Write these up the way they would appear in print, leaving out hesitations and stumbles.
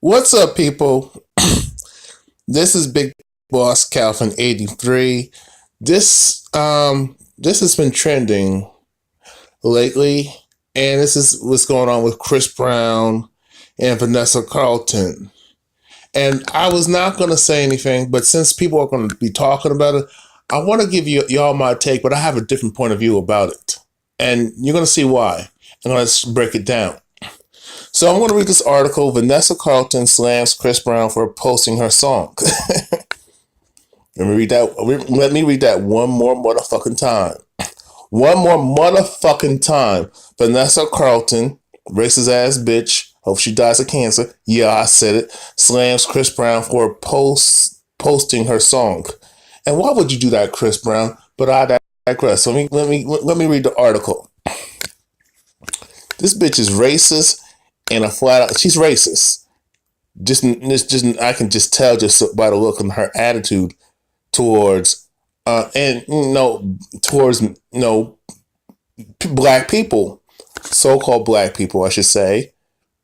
What's up, people? This is Big Boss Carlton 83. This has been trending lately, and this is what's going on with Chris Brown and Vanessa Carlton. And I was not going to say anything, but since people are going to be talking about it, I want to give y'all my take, but I have a different point of view about it, and you're going to see why. And let's break it down. So I'm going to read this article. Vanessa Carlton slams Chris Brown for posting her song. Let me read that one more motherfucking time. One more motherfucking time. Vanessa Carlton, racist ass bitch, hope she dies of cancer. Yeah, I said it. Slams Chris Brown for posting her song. And why would you do that, Chris Brown? But I digress. Let me read the article. This bitch is racist. And a flat out, she's racist. Just I can just tell just by the look and her attitude towards black people, so-called black people, I should say,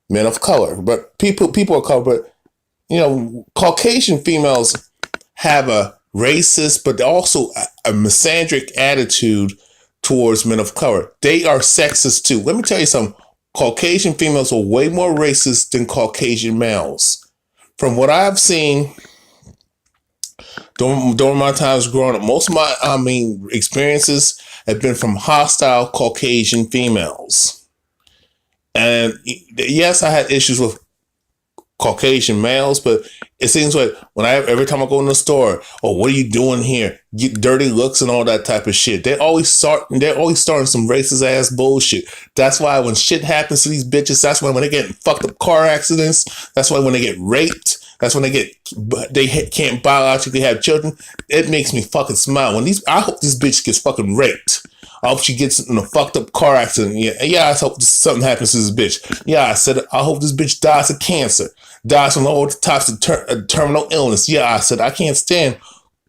men of color. But people of color, but Caucasian females have a racist, but also a misandric attitude towards men of color. They are sexist too. Let me tell you something. Caucasian females are way more racist than Caucasian males. From what I've seen during my times growing up, most of my experiences have been from hostile Caucasian females. And yes, I had issues with Caucasian males, but it seems like every time I go in the store, oh, what are you doing here? Get dirty looks and all that type of shit. They're always starting some racist ass bullshit. That's why when shit happens to these bitches, that's when they get in fucked up car accidents. That's why when they get raped. That's when they can't biologically have children. It makes me fucking smile. I hope this bitch gets fucking raped. I hope she gets in a fucked up car accident. Yeah, I hope something happens to this bitch. Yeah, I said I hope this bitch dies of cancer. Dies from all types of terminal illness. Yeah, I said I can't stand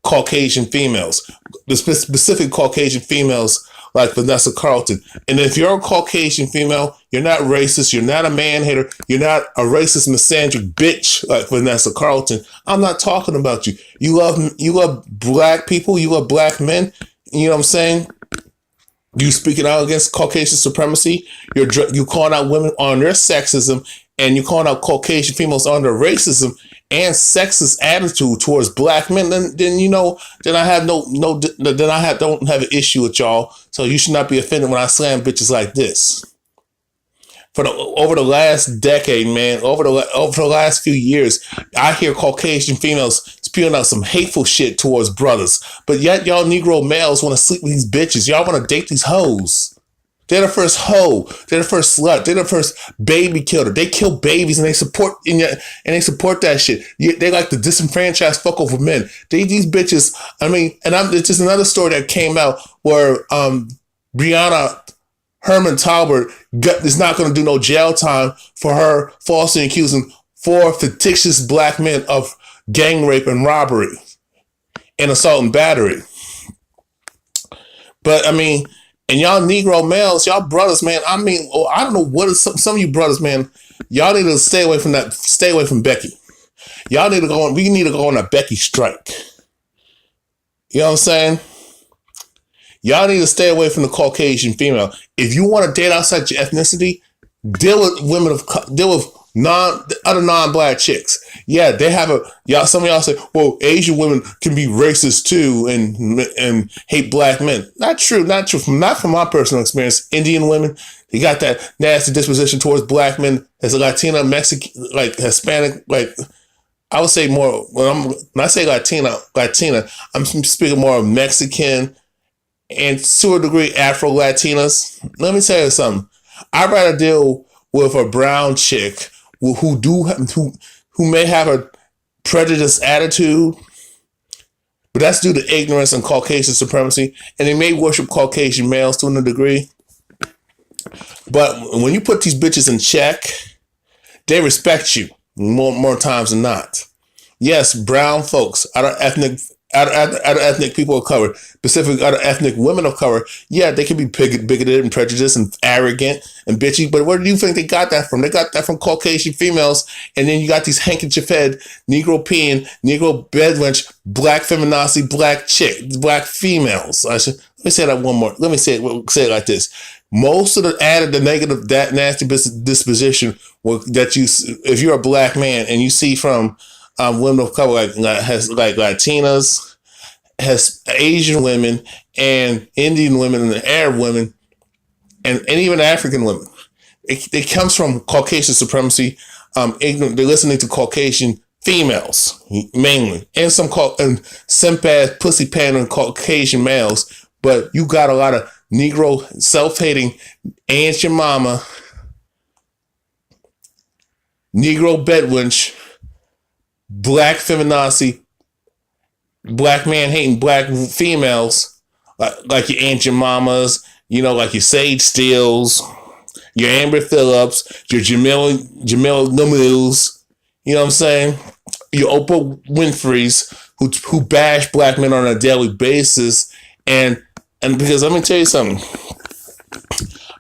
Caucasian females. The specific Caucasian females like Vanessa Carlton. And if you're a Caucasian female, you're not racist. You're not a man hater. You're not a racist, misandric bitch like Vanessa Carlton. I'm not talking about you. You love black people. You love black men. You know what I'm saying? You speaking out against Caucasian supremacy. You calling out women on their sexism, and you calling out Caucasian females on their racism and sexist attitude towards black men. Then I don't have an issue with y'all. So you should not be offended when I slam bitches like this. Over the last decade, man, over the last few years, I hear Caucasian females spewing out some hateful shit towards brothers. But yet y'all Negro males want to sleep with these bitches. Y'all want to date these hoes. They're the first hoe. They're the first slut. They're the first baby killer. They kill babies and they support that shit. They like to disenfranchise fuck over men. These bitches. It's just another story that came out where Brianna Herman Talbert is not going to do no jail time for her falsely accusing 4 fictitious black men of gang rape and robbery and assault and battery. But and y'all Negro males, y'all brothers, man. I don't know what is some of you brothers, man. Y'all need to stay away from that. Stay away from Becky. Y'all need to go on. We need to go on a Becky strike. You know what I'm saying? Y'all need to stay away from the Caucasian female. If you want to date outside your ethnicity, deal with other non-black chicks. Yeah, they have some of y'all say, well, Asian women can be racist too and hate black men. Not true. Not from my personal experience. Indian women, they got that nasty disposition towards black men. As a Latina, Mexican, like Hispanic, like I would say more when I say Latina, I'm speaking more of Mexican and to a degree Afro-Latinas. Let me tell you something. I'd rather deal with a brown chick who may have a prejudiced attitude, but that's due to ignorance and Caucasian supremacy, and they may worship Caucasian males to a degree. But when you put these bitches in check, they respect you more times than not. Yes, brown folks, other ethnic other ethnic people of color, specific other ethnic women of color, yeah, they can be bigoted and prejudiced and arrogant and bitchy. But where do you think they got that from? They got that from Caucasian females, and then you got these handkerchief-head, Negro-peeing, Negro bedwench, black feminazi, black females. Let me say that one more. Let me say it like this. Most of the negative, that nasty disposition that you, if you're a black man and you see from women of color, like Latinas, has Asian women and Indian women and Arab women and even African women. It comes from Caucasian supremacy. They're listening to Caucasian females mainly, and and simp ass pussy pandering Caucasian males. But you got a lot of Negro self-hating Aunt Your Mama, Negro bedwench, black feminazi, black man hating black females, like your Aunt Your Mamas, like your Sage Steels, your Amber Phillips, your Jamil Nummils, you know what I'm saying? Your Oprah Winfrey's who bash black men on a daily basis, and because let me tell you something,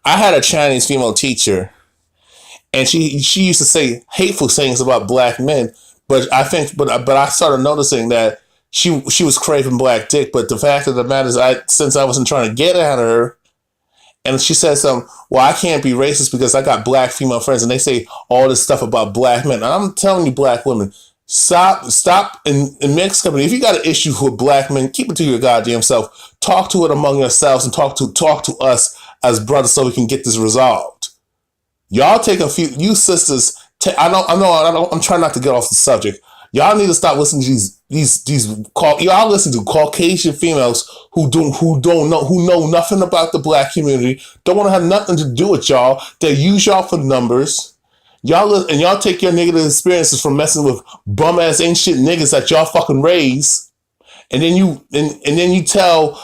I had a Chinese female teacher, and she used to say hateful things about black men, but I started noticing that she was craving black dick. But the fact of the matter is, since I wasn't trying to get at her, and she said something, well, I can't be racist because I got black female friends and they say all this stuff about black men. And I'm telling you, black women, stop in mixed company. If you got an issue with black men, keep it to your goddamn self. Talk to it among yourselves and talk to us as brothers so we can get this resolved. Y'all take a few, you sisters. I'm trying not to get off the subject. Y'all need to stop listening to y'all listen to Caucasian females who know nothing about the black community, don't want to have nothing to do with y'all. They use y'all for numbers. Y'all take your negative experiences from messing with bum ass ain't shit niggas that y'all fucking raise, and then you tell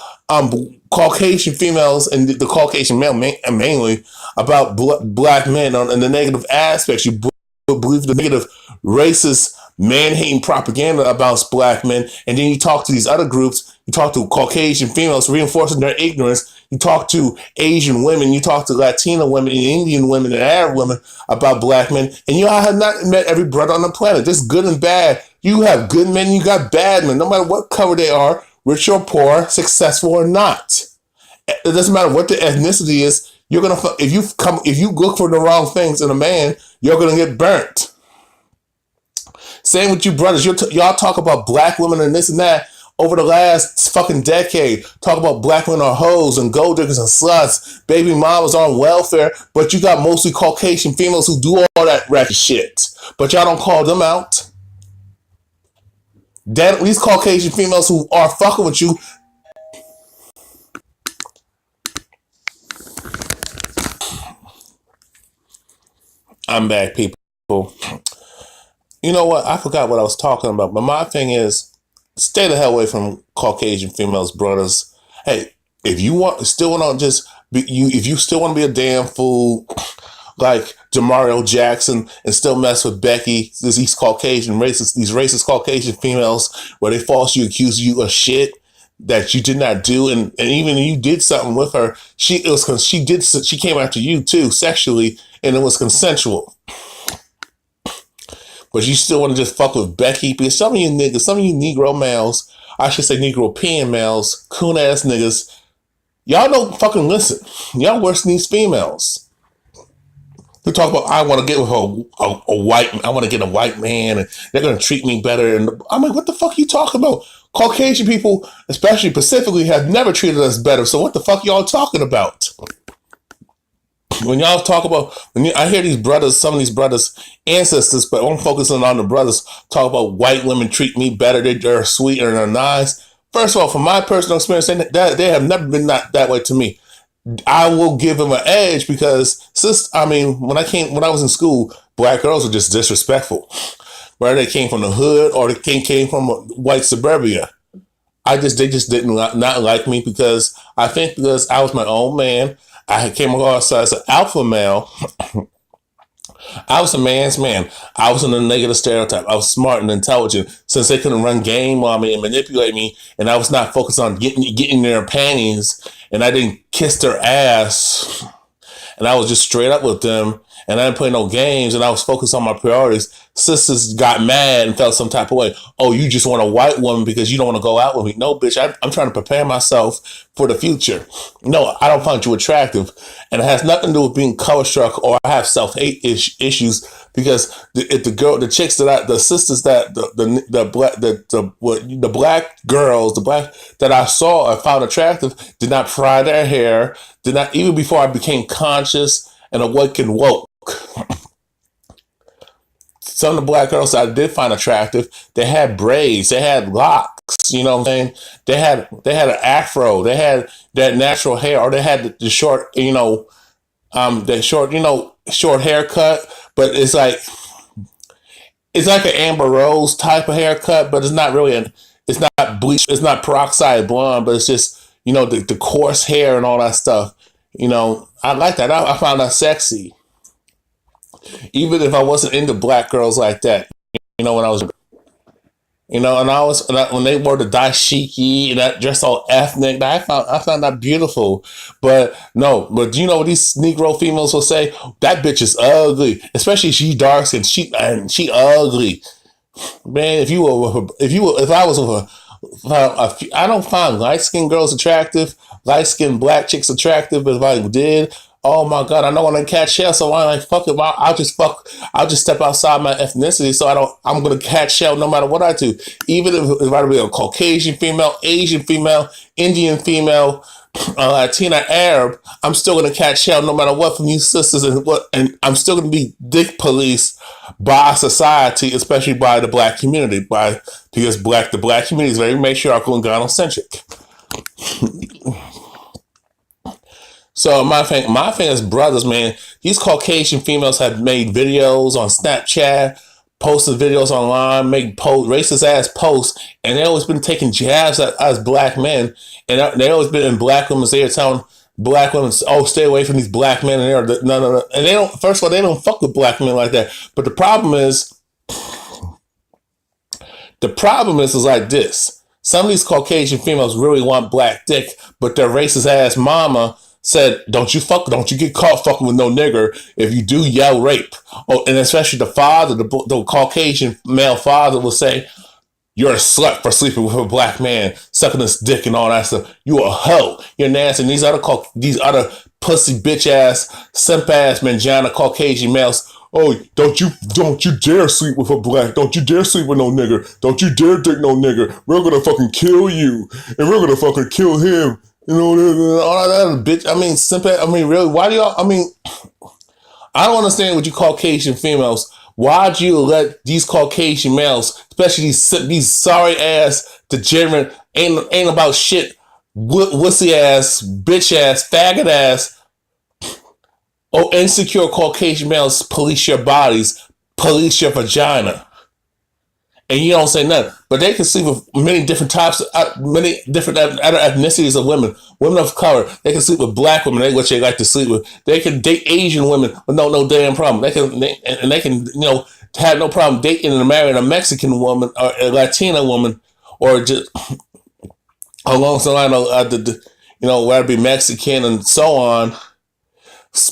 Caucasian females and the Caucasian male mainly about black men and the negative aspects. You believe the negative racist man-hating propaganda about black men, and then you talk to these other groups, you talk to Caucasian females reinforcing their ignorance, you talk to Asian women, you talk to Latina women and Indian women and Arab women about black men, and you have not met every brother on the planet. There's good and bad. You have good men, you got bad men, no matter what color they are, rich or poor, successful or not. It doesn't matter what the ethnicity is. You're gonna if you look for the wrong things in a man, you're gonna get burnt. Same with you brothers. Y'all talk about black women and this and that over the last fucking decade. Talk about black women are hoes and gold diggers and sluts. Baby mamas on welfare. But you got mostly Caucasian females who do all that ratchet shit. But y'all don't call them out. These Caucasian females who are fucking with you. I'm back, people. You know what? I forgot what I was talking about. But my thing is, stay the hell away from Caucasian females, brothers. Hey, if you still want to just be if you still want to be a damn fool like Demario Jackson and still mess with Becky, these racist Caucasian females where they falsely accuse you of shit that you did not do, and even if you did something with her, she came after you too sexually, and it was consensual. But you still want to just fuck with Becky? Because some of you niggas, some of you Negro males, I should say Negro-pean males, coon ass niggas, y'all don't fucking listen. Y'all worse than these females. Who talk about, I want to get with I want to get a white man and they're going to treat me better. And I'm like, what the fuck are you talking about? Caucasian people, especially Pacifically, have never treated us better. So what the fuck y'all talking about? When y'all talk about, I hear these brothers, some of these brothers, ancestors, but I'm focusing on the brothers, talk about white women treat me better, they're sweet and they're nice. First of all, from my personal experience, they have never been that way to me. I will give them an edge because, when I was in school, black girls were just disrespectful. Whether they came from the hood or they came from white suburbia. They just didn't not like me because I was my own man. I came across as an alpha male, I was a man's man. I was in a negative stereotype. I was smart and intelligent. Since they couldn't run game on me and manipulate me, and I was not focused on getting their panties, and I didn't kiss their ass, and I was just straight up with them, and I didn't play no games, and I was focused on my priorities. Sisters got mad and felt some type of way. Oh, you just want a white woman because you don't want to go out with me. No, bitch, I'm trying to prepare myself for the future. No, I don't find you attractive. And it has nothing to do with being color struck or I have self-hate issues because if the chicks the sisters that the black girls, the black that I saw I found attractive did not fry their hair, did not, even before I became conscious and awakened woke. Some of the black girls that I did find attractive, they had braids, they had locks, you know what I'm saying? They had an afro, they had that natural hair, or they had the short, short haircut, but it's like an Amber Rose type of haircut, but it's not really it's not bleach, it's not peroxide blonde, but it's just, the coarse hair and all that stuff. I like that. I found that sexy. Even if I wasn't into black girls like that, when I was, when they wore the dashiki and that dress all ethnic, I found that beautiful. But no, but what these Negro females will say? That bitch is ugly, especially she dark skinned, she ugly. Man, if I was with I don't find light skinned girls attractive, light skinned black chicks attractive, but if I did, oh my god, I know when I catch hell, so I'm like, fuck it, I'll just step outside my ethnicity, so I'm gonna catch hell no matter what I do. Even if I be a Caucasian female, Asian female, Indian female, Latina, Arab, I'm still gonna catch hell no matter what from you sisters, and I'm still gonna be dick policed by society, especially by the black community, because the black community is very matriarchal and gynocentric. So my thing is, brothers, man, these Caucasian females have made videos on Snapchat, posted videos online, make racist ass posts, and they always been taking jabs at us black men, and they always been in black women's ear telling black women, oh, stay away from these black men, and they're no, and they don't. First of all, they don't fuck with black men like that. But the problem is like this. Some of these Caucasian females really want black dick, but their racist ass mama said, don't you get caught fucking with no nigger. If you do, yell rape. Oh, and especially the father, the Caucasian male father will say, you're a slut for sleeping with a black man, sucking his dick and all that stuff. You a hoe. You're nasty. And these other pussy bitch ass, simp ass, mangina Caucasian males. Oh, don't you dare sleep with a black. Don't you dare sleep with no nigger. Don't you dare dick no nigger. We're gonna fucking kill you. And we're gonna fucking kill him. All that bitch. Really, why do y'all, I don't understand what you Caucasian females, why'd you let these Caucasian males, especially these sorry ass, degenerate, ain't about shit, wussy ass, bitch ass, faggot ass, insecure Caucasian males police your bodies, police your vagina. And you don't say nothing, but they can sleep with many different types, many different other ethnicities of women of color. They can sleep with black women, which they like to sleep with. They can date Asian women with no damn problem. They can have no problem dating and marrying a Mexican woman or a Latina woman, or just along the line of whether it be Mexican and so on.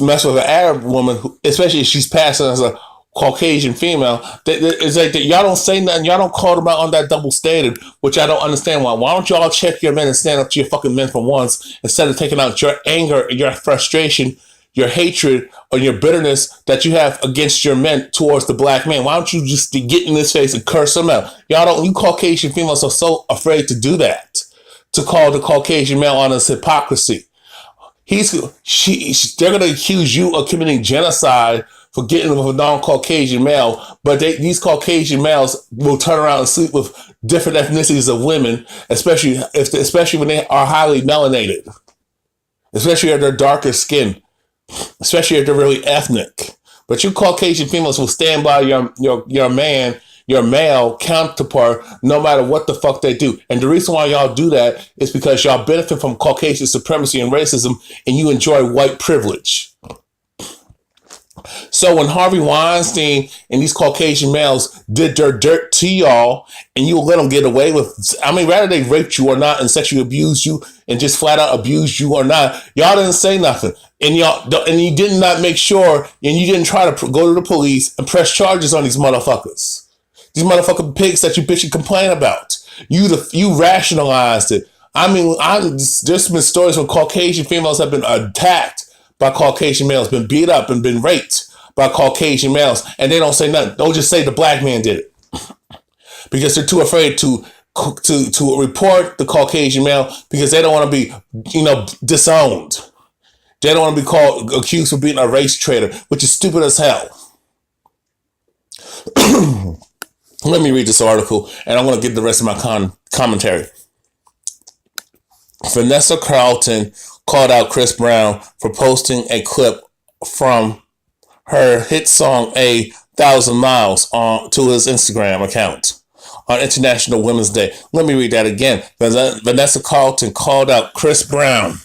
Mess with an Arab woman, especially if she's passing as a Caucasian female. It's like that y'all don't say nothing. Y'all don't call them out on that double standard, which I don't understand. Why don't y'all check your men and stand up to your fucking men for once, instead of taking out your anger, your frustration, your hatred, or your bitterness that you have against your men towards the black man? Why don't you just get in his face and curse them out? You Caucasian females are so afraid to do that, to call the Caucasian male on his hypocrisy. They're gonna accuse you of committing genocide for getting with a non-Caucasian male, but these Caucasian males will turn around and sleep with different ethnicities of women, especially when they are highly melanated, especially if they're darker skin, especially if they're really ethnic. But you Caucasian females will stand by your man, your male counterpart, no matter what the fuck they do. And the reason why y'all do that is because y'all benefit from Caucasian supremacy and racism, and you enjoy white privilege. So when Harvey Weinstein and these Caucasian males did their dirt to y'all, and you let them get away with, I mean, rather they raped you or not and sexually abused you and just flat out abused you or not, y'all didn't say nothing, and you did not make sure, and you didn't try to go to the police and press charges on these motherfuckers, these motherfucking pigs that you bitch and complain about. You rationalized it. I mean, there's been stories where Caucasian females have been attacked by Caucasian males, been beat up and been raped by Caucasian males, and they don't say nothing. They'll just say the black man did it because they're too afraid to report the Caucasian male because they don't want to be, disowned. They don't want to be accused of being a race traitor, which is stupid as hell. Let me read this article, and I'm going to get the rest of my commentary. Vanessa Carlton called out Chris Brown for posting a clip from her hit song "A Thousand Miles" to his Instagram account on International Women's Day. Let me read that again. Vanessa Carlton called out Chris Brown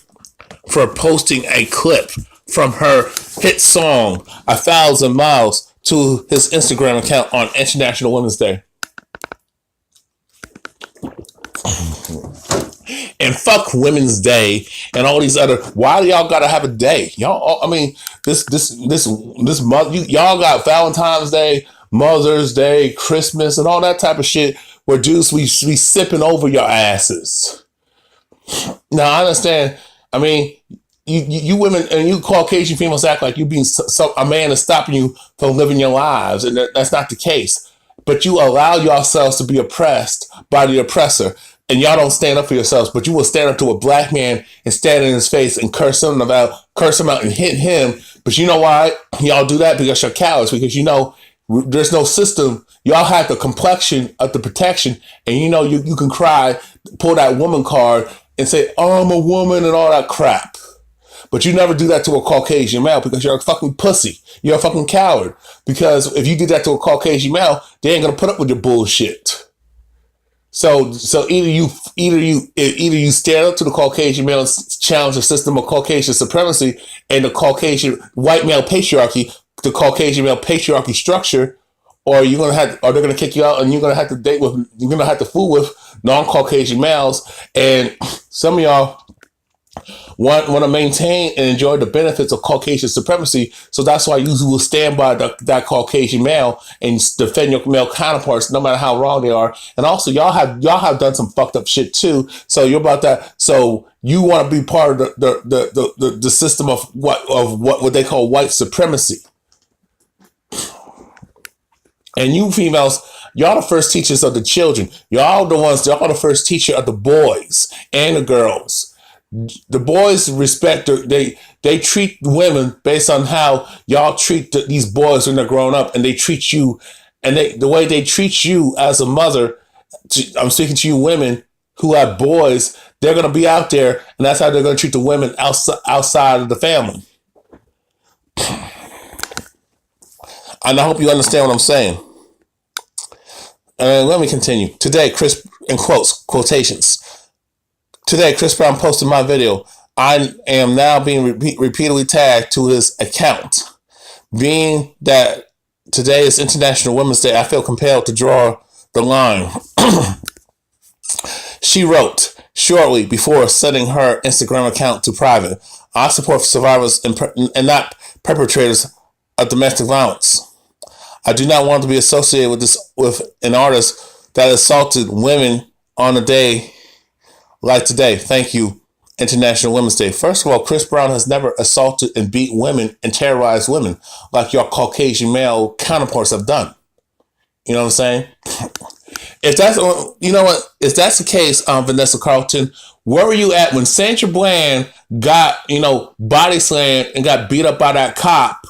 for posting a clip from her hit song "A Thousand Miles" to his Instagram account on International Women's Day. And fuck Women's Day and all these other. Why do y'all gotta have a day? Y'all, I mean, this month, y'all got Valentine's Day, Mother's Day, Christmas, and all that type of shit. Where dudes we sipping over your asses. Now I understand. I mean, you women and you Caucasian females act like you being a man is stopping you from living your lives, and that's not the case. But you allow yourselves to be oppressed by the oppressor. And y'all don't stand up for yourselves, but you will stand up to a black man and stand in his face and curse him out and hit him. But you know why y'all do that? Because you're cowards. Because there's no system. Y'all have the complexion of the protection, and you can cry, pull that woman card, and say I'm a woman and all that crap. But you never do that to a Caucasian male because you're a fucking pussy. You're a fucking coward. Because if you do that to a Caucasian male, they ain't gonna put up with your bullshit. So either you stand up to the Caucasian male and challenge the system of Caucasian supremacy and the Caucasian white male patriarchy, the Caucasian male patriarchy structure, or they're gonna kick you out and you're gonna have to fool with non-Caucasian males. And some of y'all want to maintain and enjoy the benefits of Caucasian supremacy. So that's why you will stand by that Caucasian male and defend your male counterparts, no matter how wrong they are. And also, y'all have done some fucked up shit too. So you're about that. So you want to be part of the system of what they call white supremacy. And you females, y'all the first teachers of the children. Y'all the first teacher of the boys and the girls. The boys respect they treat women based on how y'all treat these boys when they're grown up, and they treat you, and the way they treat you as a mother. I'm speaking to you women who have boys. They're gonna be out there, and that's how they're gonna treat the women outside of the family. And I hope you understand what I'm saying. And let me continue. Today, Chris, in quotations. Today, Chris Brown posted my video. I am now being repeatedly tagged to his account. Being that today is International Women's Day, I feel compelled to draw the line. She wrote shortly before setting her Instagram account to private. I support survivors and not perpetrators of domestic violence. I do not want to be associated with an artist that assaulted women on a day like today. Thank you, International Women's Day. First of all, Chris Brown has never assaulted and beat women and terrorized women like your Caucasian male counterparts have done. You know what I'm saying? If that's the case, Vanessa Carlton, where were you at when Sandra Bland got, body slammed and got beat up by that cop?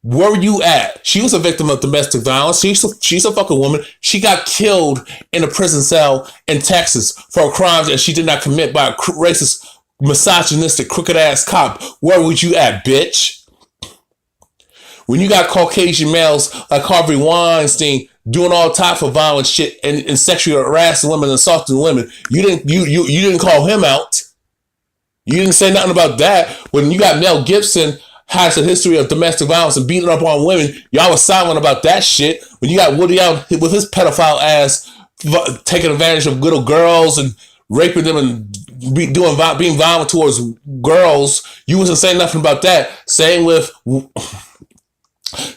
Where were you at? She was a victim of domestic violence. She's a fucking woman. She got killed in a prison cell in Texas for a crime that she did not commit by a racist, misogynistic, crooked ass cop. Where was you at, bitch? When you got Caucasian males like Harvey Weinstein doing all type of violent shit and sexually harassing women and assaulting women, you didn't call him out. You didn't say nothing about that. When you got Mel Gibson has a history of domestic violence and beating up on women. Y'all was silent about that shit. When you got Woody Allen with his pedophile ass taking advantage of little girls and raping them and being violent towards girls, you wasn't saying nothing about that. Same with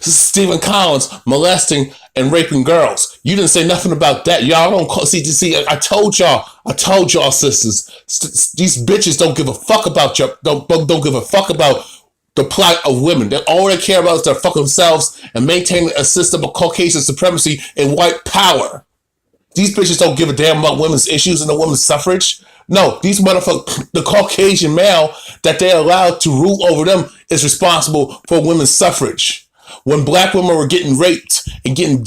Stephen Collins molesting and raping girls. You didn't say nothing about that. Y'all don't see. I told y'all, sisters. These bitches don't give a fuck about don't give a fuck about the plight of women. All they care about is their fucking selves and maintaining a system of Caucasian supremacy and white power. These bitches don't give a damn about women's issues and the women's suffrage. No, these motherfuckers, the Caucasian male that they allowed to rule over them is responsible for women's suffrage. When black women were getting raped and getting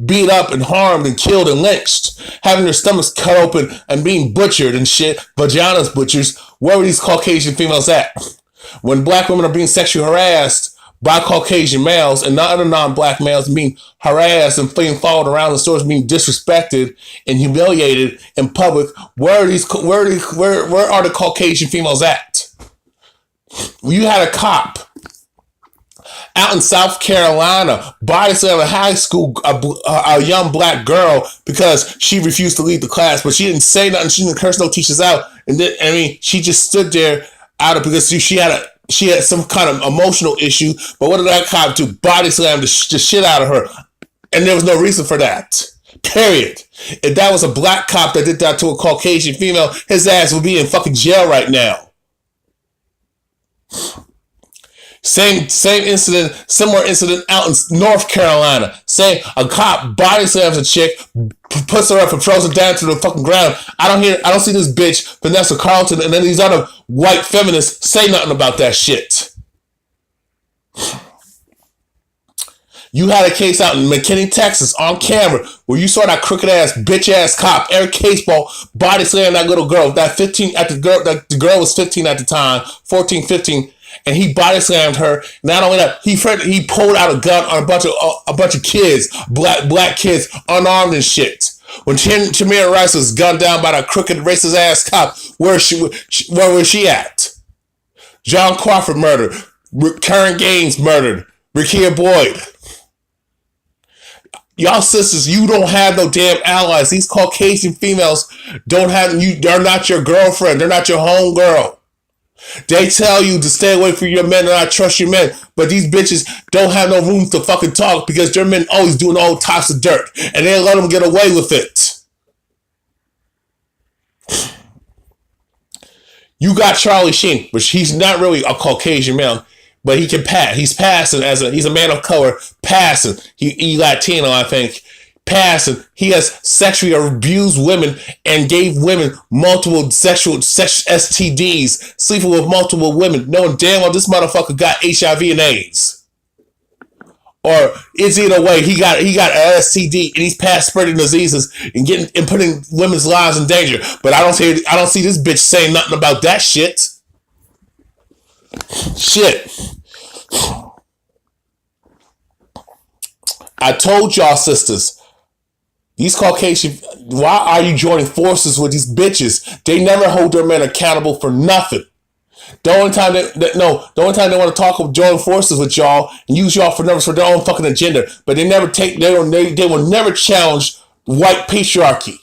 beat up and harmed and killed and lynched, having their stomachs cut open and being butchered and shit, vaginas butchers, where were these Caucasian females at? When black women are being sexually harassed by Caucasian males and not other non-black males, being harassed and being followed around the stores, being disrespected and humiliated in public, where are the Caucasian females at? You had a cop out in South Carolina body slam a high school, a young black girl because she refused to leave the class, but she didn't say nothing. She didn't curse no teachers out, and then, she just stood there because she had some kind of emotional issue. But what did that cop do? Body slam the shit out of her, and there was no reason for that. Period. If that was a black cop that did that to a Caucasian female, his ass would be in fucking jail right now. Same incident, similar incident out in North Carolina. A cop body slams a chick, puts her up and throws her down to the fucking ground. I don't see this bitch, Vanessa Carlton, and then these other white feminists say nothing about that shit. You had a case out in McKinney, Texas, on camera, where you saw that crooked ass, bitch ass cop, Eric Caseball, body slam that little girl. The girl was 15 at the time, 14, 15. And he body slammed her. Not only that, he pulled out a gun on a bunch of kids, black kids, unarmed and shit. When Tamir Rice was gunned down by that crooked racist ass cop, where was she at? John Crawford murdered, Karen Gaines murdered, Rekia Boyd. Y'all sisters, you don't have no damn allies. These Caucasian females don't have you. They're not your girlfriend. They're not your home girl. They tell you to stay away from your men and not trust your men, but these bitches don't have no room to fucking talk because their men always doing all types of dirt, and they let them get away with it. You got Charlie Sheen, which he's not really a Caucasian male, but he can pass. He's passing he's a man of color, passing. He Latino, I think. Passing. He has sexually abused women and gave women multiple sexual STDs, sleeping with multiple women, knowing damn well this motherfucker got HIV and AIDS. Or is it a way he got an STD and he's past spreading diseases and putting women's lives in danger? But I don't see this bitch saying nothing about that shit. Shit. I told y'all, sisters. These Caucasian, why are you joining forces with these bitches? They never hold their men accountable for nothing. The only time they want to join forces with y'all and use y'all for numbers for their own fucking agenda, but they will never challenge white patriarchy.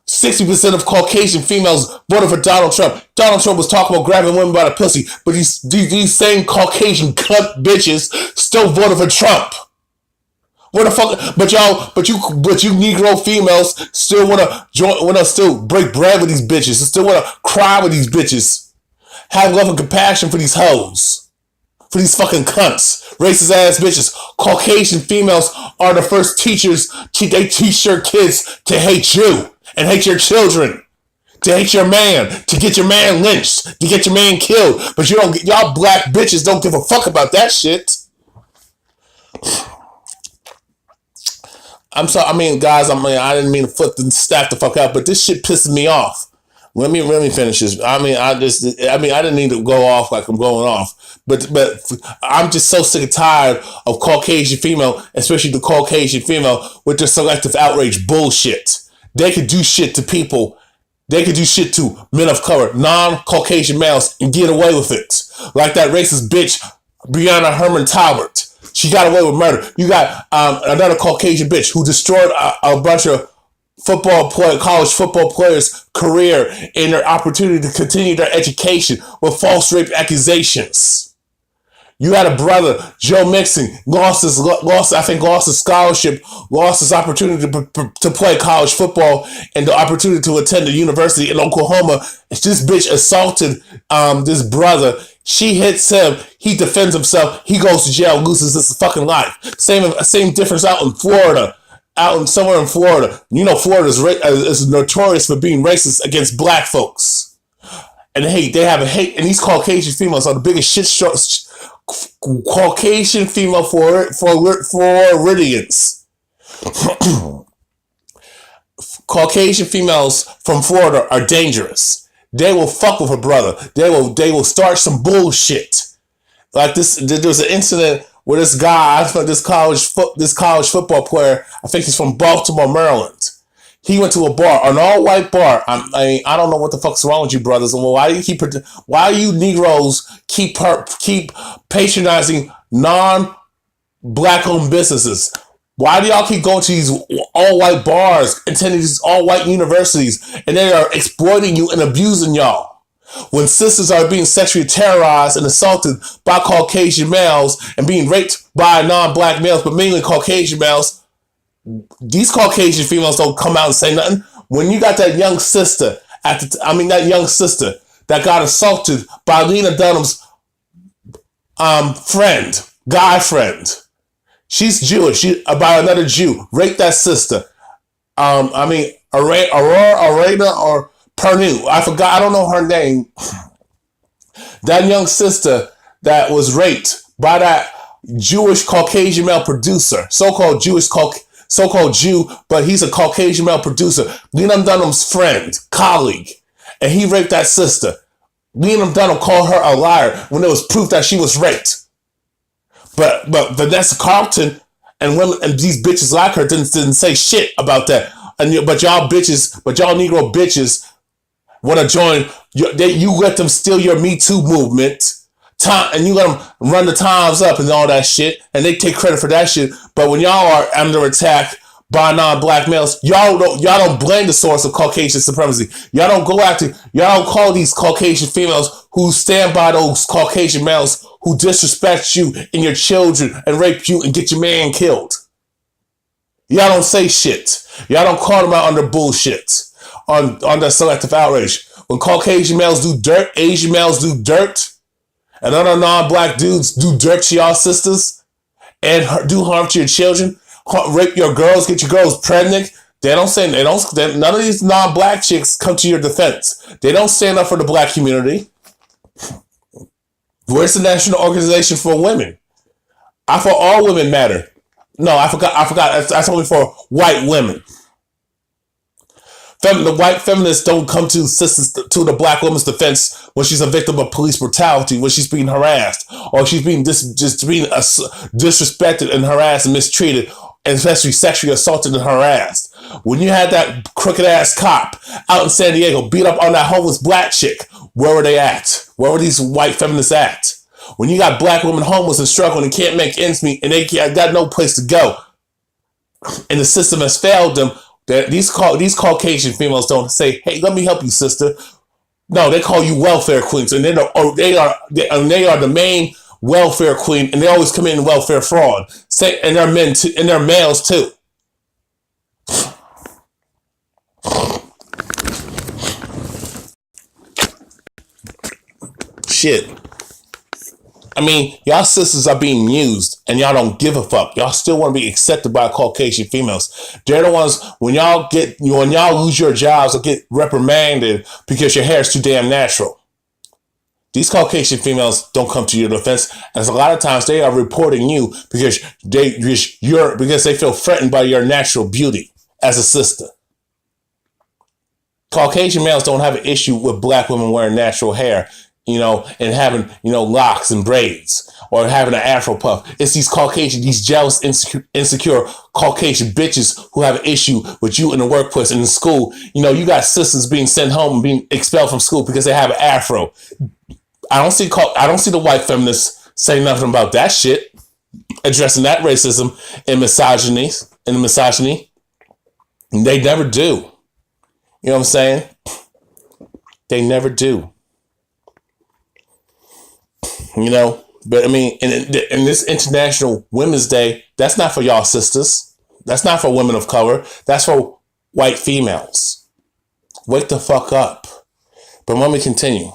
60% of Caucasian females voted for Donald Trump. Donald Trump was talking about grabbing women by the pussy, but these same Caucasian cunt bitches still voted for Trump. What the fuck? But you Negro females still wanna still break bread with these bitches. Still wanna cry with these bitches. Have love and compassion for these hoes. For these fucking cunts. Racist ass bitches. Caucasian females are the first teachers. They teach their kids to hate you and hate your children. To hate your man. To get your man lynched. To get your man killed. But y'all black bitches don't give a fuck about that shit. I'm sorry. Guys, I didn't mean to stack the fuck up, but this shit pisses me off. Let me finish this. I didn't need to go off like I'm going off, but I'm just so sick and tired of Caucasian female, especially the Caucasian female with their selective outrage bullshit. They could do shit to people They could do shit to men of color, non-Caucasian males, and get away with it. Like that racist bitch, Breonna Herman Talbert. She got away with murder. You got another Caucasian bitch who destroyed a bunch of college football players' career and their opportunity to continue their education with false rape accusations. You had a brother, Joe Mixon, lost his scholarship, lost his opportunity to play college football and the opportunity to attend the university in Oklahoma. This bitch assaulted this brother. She hits him. He defends himself. He goes to jail, loses his fucking life. Same difference out in Florida. Somewhere in Florida. You know, Florida is notorious for being racist against black folks. And hate. They have a hate. And these Caucasian females are the biggest shit shows. Caucasian female Floridians. Caucasian females from Florida are dangerous. They will fuck with a brother. They will start some bullshit. Like this, there was an incident where this guy, this college football player, I think he's from Baltimore, Maryland. He went to a bar, an all-white bar. I don't know what the fuck's wrong with you, brothers. Why do you Negroes keep patronizing non-black-owned businesses? Why do y'all keep going to these all-white bars, attending these all-white universities, and they are exploiting you and abusing y'all? When sisters are being sexually terrorized and assaulted by Caucasian males and being raped by non-black males, but mainly Caucasian males, these Caucasian females don't come out and say nothing. When you got that young sister that young sister that got assaulted by Lena Dunham's guy friend. She's Jewish. By another Jew, raped that sister. Aurora or Pernew. I forgot. I don't know her name. That young sister that was raped by that Jewish Caucasian male producer, so-called Jew, but he's a Caucasian male producer. Lena Dunham's friend, colleague, and he raped that sister. Lena Dunham called her a liar when there was proof that she was raped. But Vanessa Carlton and women and these bitches like her didn't say shit about that. But y'all Negro bitches want to join. You let them steal your Me Too movement. And you let them run the times up and all that shit, and they take credit for that shit. But when y'all are under attack by non-black males, y'all don't blame the source of Caucasian supremacy. Y'all don't call these Caucasian females who stand by those Caucasian males who disrespect you and your children and rape you and get your man killed. Y'all don't say shit. Y'all don't call them out under bullshit on that selective outrage. When Caucasian males do dirt, Asian males do dirt, and other non-black dudes do dirt to y'all sisters and do harm to your children, rape your girls, get your girls pregnant. None of these non-black chicks come to your defense. They don't stand up for the black community. Where's the National Organization for Women? I thought all women matter. No, I forgot. That's only for white women. The white feminists don't come to the black woman's defense when she's a victim of police brutality, when she's being harassed, or she's being disrespected and harassed and mistreated, and especially sexually assaulted and harassed. When you had that crooked ass cop out in San Diego beat up on that homeless black chick, where were they at? Where were these white feminists at? When you got black women homeless and struggling and can't make ends meet and they got no place to go, and the system has failed them, these Caucasian females don't say, "Hey, let me help you, sister." No, they call you welfare queens, and they are the main welfare queen, and they always come in welfare fraud. And they're men too, and they're males too. Shit. I mean, y'all sisters are being used, and y'all don't give a fuck. Y'all still want to be accepted by Caucasian females. They're the ones when y'all lose your jobs or get reprimanded because your hair is too damn natural. These Caucasian females don't come to your defense, as a lot of times they are reporting you because they feel threatened by your natural beauty as a sister. Caucasian males don't have an issue with black women wearing natural hair. and having, locks and braids or having an afro puff. It's these Caucasian, these jealous, insecure Caucasian bitches who have an issue with you in the workplace and in school. You got sisters being sent home and being expelled from school because they have an afro. I don't see the white feminists saying nothing about that shit, addressing that racism and misogyny. They never do. You know what I'm saying? They never do. But I mean, in this International Women's Day, that's not for y'all sisters. That's not for women of color. That's for white females. Wake the fuck up. But let me continue.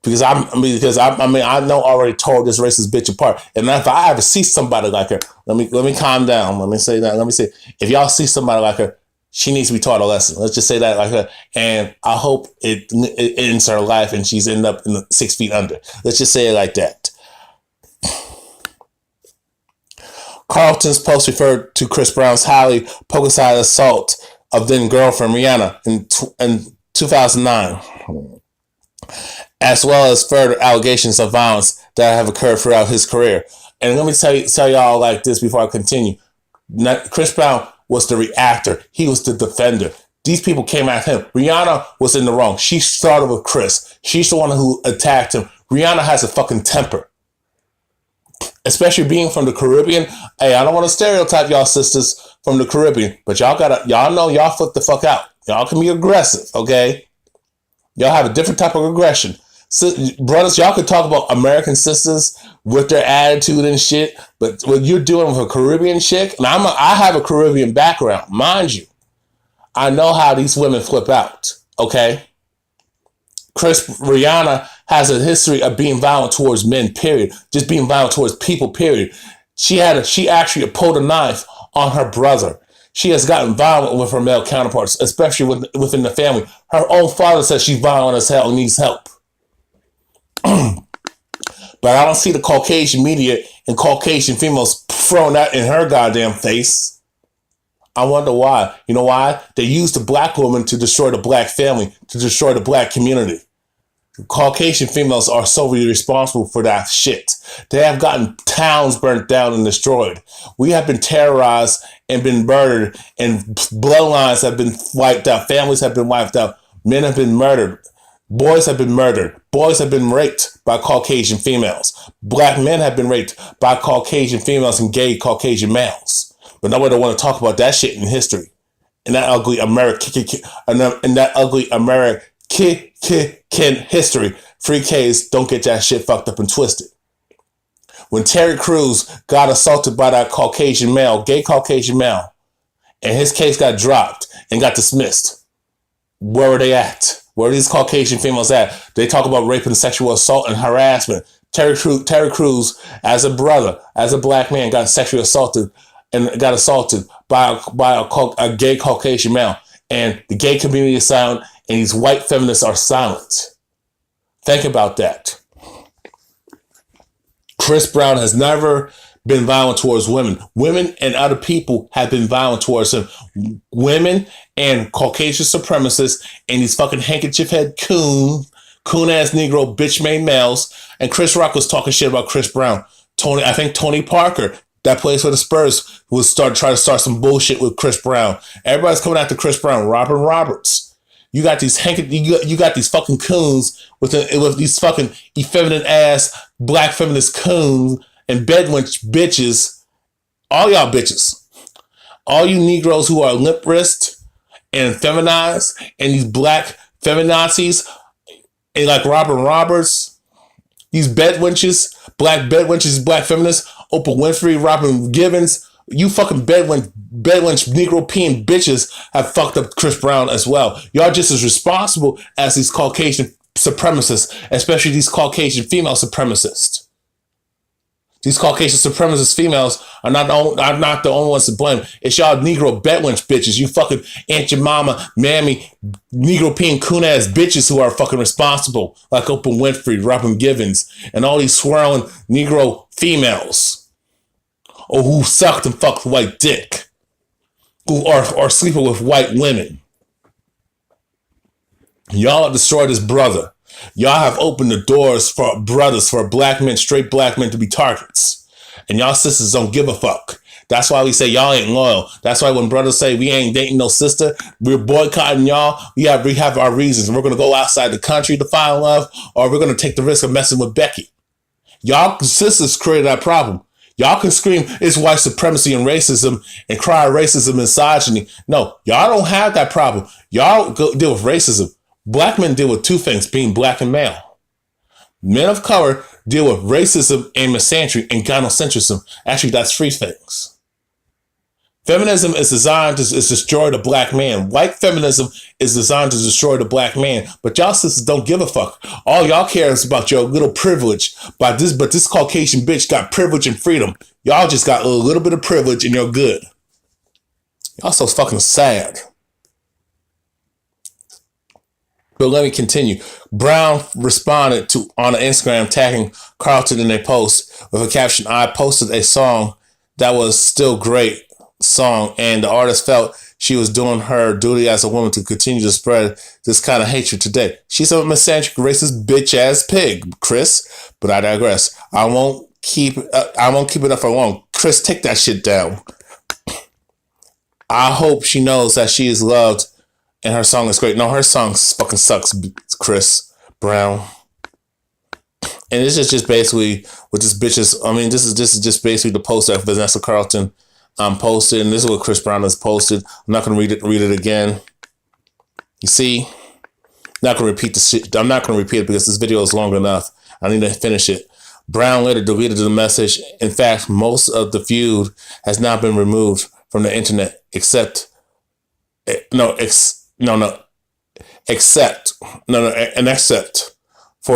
Because I know I already tore this racist bitch apart. And if I ever see somebody like her, let me calm down. Let me say that. Let me say, if y'all see somebody like her, she needs to be taught a lesson. Let's just say that like her. And I hope it ends her life and she's ended up in the 6 feet under. Let's just say it like that. Carlton's post referred to Chris Brown's highly publicized assault of then girlfriend Rihanna in 2009, as well as further allegations of violence that have occurred throughout his career. And let me tell y'all like this before I continue. Chris Brown was the reactor. He was the defender. These people came at him. Rihanna was in the wrong. She started with Chris. She's the one who attacked him. Rihanna has a fucking temper. Especially being from the Caribbean. Hey, I don't want to stereotype y'all sisters from the Caribbean, but y'all know y'all flip the fuck out. Y'all can be aggressive, okay? Y'all have a different type of aggression. Brothers, y'all could talk about American sisters with their attitude and shit, but what you're doing with a Caribbean chick, and I have a Caribbean background, mind you. I know how these women flip out, okay? Rihanna has a history of being violent towards men, period. Just being violent towards people, period. She actually pulled a knife on her brother. She has gotten violent with her male counterparts, especially within the family. Her own father says she's violent as hell and needs help. But I don't see the Caucasian media and Caucasian females throwing that in her goddamn face. I wonder why. You know why? They use the black woman to destroy the black family, to destroy the black community. Caucasian females are solely responsible for that shit. They have gotten towns burnt down and destroyed. We have been terrorized and been murdered, and bloodlines have been wiped out. Families have been wiped out. Men have been murdered. Boys have been murdered. Boys have been raped by Caucasian females. Black men have been raped by Caucasian females and gay Caucasian males. But nobody want to talk about that shit in history. In that ugly American history, free K's don't get that shit fucked up and twisted. When Terry Crews got assaulted by that Caucasian male, gay Caucasian male, and his case got dropped and got dismissed, where were they at? Where are these Caucasian females at? They talk about rape and sexual assault and harassment. Terry Crews, as a brother, as a black man, got sexually assaulted by a gay Caucasian male. And the gay community is silent, and these white feminists are silent. Think about that. Chris Brown has never been violent towards women. Women and other people have been violent towards him. Women and Caucasian supremacists and these fucking handkerchief head coon-ass Negro bitch-made males. And Chris Rock was talking shit about Chris Brown. I think Tony Parker, that plays for the Spurs, was trying to start some bullshit with Chris Brown. Everybody's coming after Chris Brown. Robin Roberts. You got these fucking coons with these fucking effeminate ass black feminist coons and bedwench bitches. All y'all bitches. All you Negroes who are limp wrist and feminized, and these black feminazis, and like Robin Roberts, these bedwenches, black feminists, Oprah Winfrey, Robin Givens, you fucking bedwench Negro peeing bitches have fucked up Chris Brown as well. Y'all just as responsible as these Caucasian supremacists, especially these Caucasian female supremacists. These Caucasian supremacist females are not the only ones to blame. It's y'all Negro bedwench bitches. You fucking Aunt your mama, mammy, Negro peeing coon ass bitches who are fucking responsible, like Oprah Winfrey, Robin Givens, and all these swirling Negro females. Or who sucked and fucked white dick. Who are sleeping with white women. Y'all have destroyed his brother. Y'all have opened the doors for brothers, for black men, straight black men to be targets. And y'all sisters don't give a fuck. That's why we say y'all ain't loyal. That's why when brothers say we ain't dating no sister, we're boycotting y'all. We have our reasons. We're going to go outside the country to find love, or we're going to take the risk of messing with Becky. Y'all sisters created that problem. Y'all can scream it's white supremacy and racism and cry racism and misogyny. No, y'all don't have that problem. Y'all go deal with racism. Black men deal with two things, being black and male. Men of color deal with racism and misandry and gynocentrism. Actually, that's three things. Feminism is designed to destroy the black man. White feminism is designed to destroy the black man. But y'all sisters don't give a fuck. All y'all care is about your little privilege. But this Caucasian bitch got privilege and freedom. Y'all just got a little bit of privilege and you're good. Y'all so fucking sad. But let me continue. Brown responded to on Instagram tagging Carlton in a post with a caption, "I posted a song that was still great song, and the artist felt she was doing her duty as a woman to continue to spread this kind of hatred today. She's a misandric, racist, bitch ass pig, Chris. But I digress. I won't keep it up for long. Chris, take that shit down. I hope she knows that she is loved and her song is great. No, her song fucking sucks, Chris Brown. And this is just basically what this bitch is. I mean, this is just basically the post that Vanessa Carlton posted, and this is what Chris Brown has posted. I'm not gonna read it again. You see, I'm not gonna repeat the shit. I'm not gonna repeat it because this video is long enough. I need to finish it. Brown later deleted the message. In fact, most of the feud has not been removed from the internet except for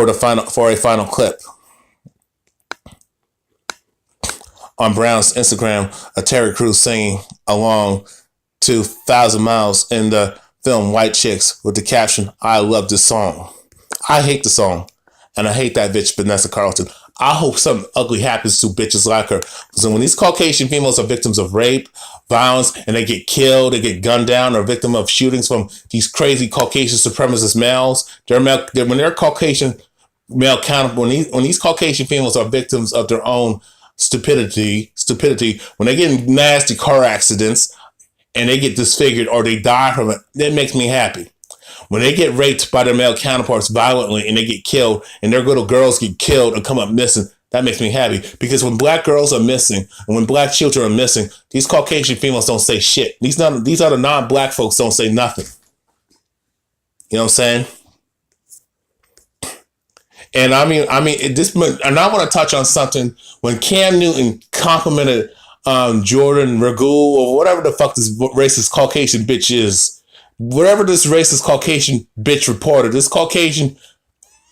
a final clip. On Brown's Instagram, a Terry Crews singing along to 1,000 Miles in the film White Chicks with the caption, "I love this song." I hate the song, and I hate that bitch Vanessa Carlton. I hope something ugly happens to bitches like her. So when these Caucasian females are victims of rape, violence, and they get killed, they get gunned down, or victim of shootings from these crazy Caucasian supremacist males, when they're Caucasian male counterpart, when these Caucasian females are victims of their own stupidity, when they get in nasty car accidents and they get disfigured or they die from it, that makes me happy. When they get raped by their male counterparts violently and they get killed and their little girls get killed and come up missing, that makes me happy. Because when black girls are missing and when black children are missing, these Caucasian females don't say shit. These other non-black folks don't say nothing. You know what I'm saying? And I mean, and I want to touch on something when Cam Newton complimented Jordan Ragul or whatever the fuck this racist Caucasian bitch is. Whatever this racist Caucasian bitch reported, this Caucasian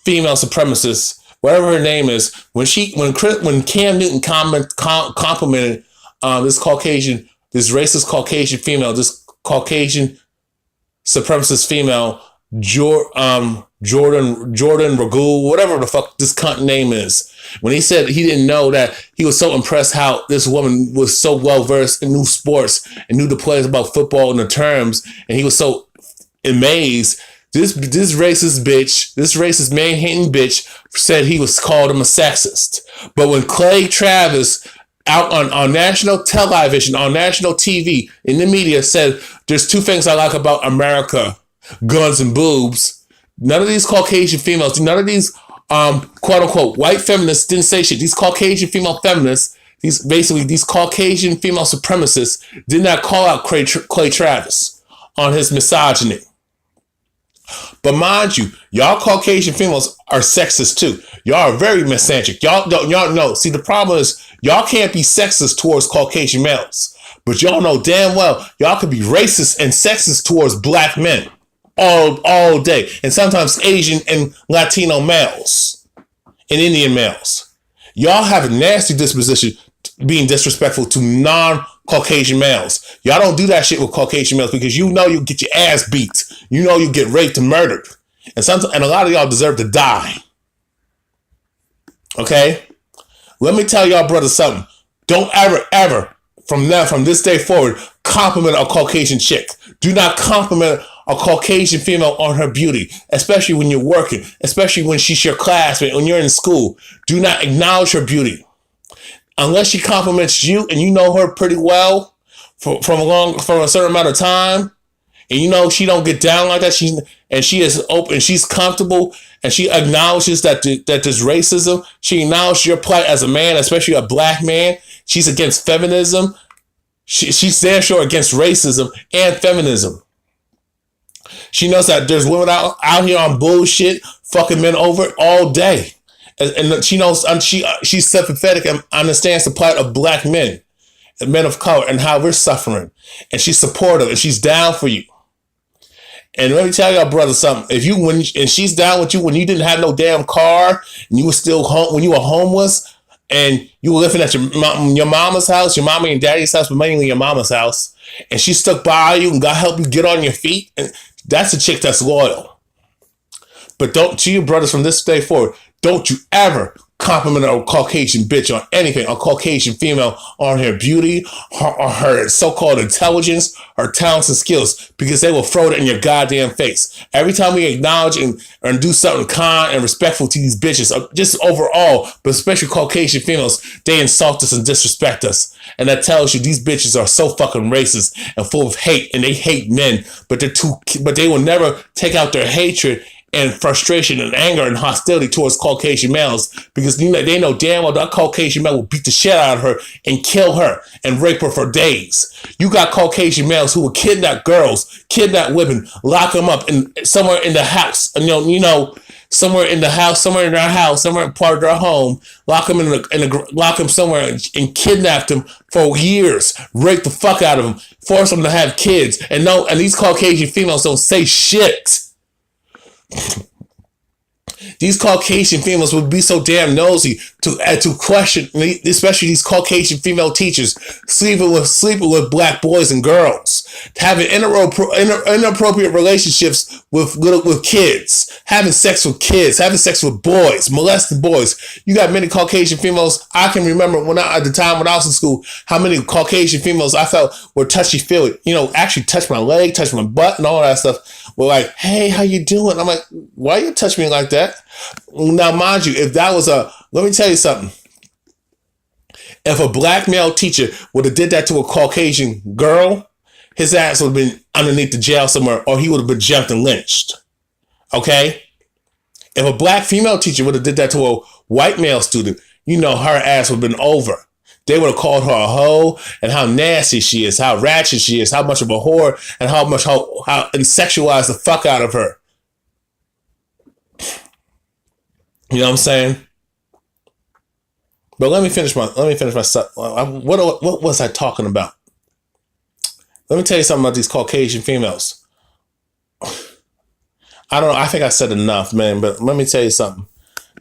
female supremacist, whatever her name is, when Cam Newton complimented this racist Caucasian female, this Caucasian supremacist female, Jordan Ragul, whatever the fuck this cunt name is, when he said he didn't know that, he was so impressed how this woman was so well versed in new sports and knew the players about football and the terms, and he was so amazed. This racist bitch, this racist man-hating bitch said he was called him a sexist. But when Clay Travis out on national television, on national TV, in the media said, "There's two things I like about America, guns and boobs," none of these Caucasian females, none of these quote unquote white feminists didn't say shit. These Caucasian female feminists, these Caucasian female supremacists did not call out Clay Travis on his misogyny. But mind you, y'all Caucasian females are sexist too. Y'all are very misandric. Y'all know. See, the problem is y'all can't be sexist towards Caucasian males, but y'all know damn well y'all could be racist and sexist towards black men all day, and sometimes Asian and Latino males and Indian males. Y'all have a nasty disposition being disrespectful to non-Caucasian males. Y'all don't do that shit with Caucasian males because you know you get your ass beat. You know you get raped and murdered. And a lot of y'all deserve to die. Okay? Let me tell y'all brothers something. Don't ever, from this day forward, compliment a Caucasian chick. Do not compliment a Caucasian female on her beauty, especially when you're working, especially when she's your classmate, when you're in school. Do not acknowledge her beauty. Unless she compliments you and you know her pretty well from a certain amount of time, and you know she don't get down like that. She is open, she's comfortable, and she acknowledges that there's racism. She acknowledges your plight as a man, especially a black man. She's against feminism. She's therefore against racism and feminism. She knows that there's women out here on bullshit, fucking men over all day. And she knows she's sympathetic and understands the plight of black men and men of color and how we're suffering. And she's supportive and she's down for you. And let me tell y'all, brother, something. And she's down with you when you didn't have no damn car and you were still home, when you were homeless and you were living at your mama's house, your mama and daddy's house, but mainly your mama's house, and she stuck by you and God help you get on your feet. And that's a chick that's loyal. But to you brothers from this day forward, don't you ever compliment a Caucasian bitch on anything, a Caucasian female on her beauty, or her so-called intelligence, her talents and skills, because they will throw it in your goddamn face. Every time we acknowledge and do something kind and respectful to these bitches, just overall, but especially Caucasian females, they insult us and disrespect us. And that tells you these bitches are so fucking racist and full of hate, and they hate men, but they will never take out their hatred and frustration and anger and hostility towards Caucasian males, because they know damn well that Caucasian man will beat the shit out of her and kill her and rape her for days. You got Caucasian males who will kidnap girls, kidnap women, lock them up somewhere in the house, and somewhere in the house, somewhere in their house, somewhere in part of their home, lock them lock them somewhere and kidnap them for years, rape the fuck out of them, force them to have kids, and these Caucasian females don't say shit. These Caucasian females would be so damn nosy to question, especially these Caucasian female teachers sleeping with black boys and girls, having inappropriate relationships with kids, having sex with kids, having sex with boys, molesting boys. You got many Caucasian females. I can remember at the time when I was in school, how many Caucasian females I felt were touchy-feely. Actually touched my leg, touched my butt, and all that stuff. Were like, "Hey, how you doing?" I'm like, "Why you touch me like that?" Now, mind you, if that was let me tell you something. If a black male teacher would have did that to a Caucasian girl, his ass would have been underneath the jail somewhere, or he would have been jumped and lynched. Okay? If a black female teacher would have did that to a white male student, her ass would have been over. They would have called her a hoe, and how nasty she is, how ratchet she is, how much of a whore, and how and sexualize the fuck out of her. You know what I'm saying? But let me finish my stuff. What was I talking about? Let me tell you something about these Caucasian females. I don't know. I think I said enough, man. But let me tell you something.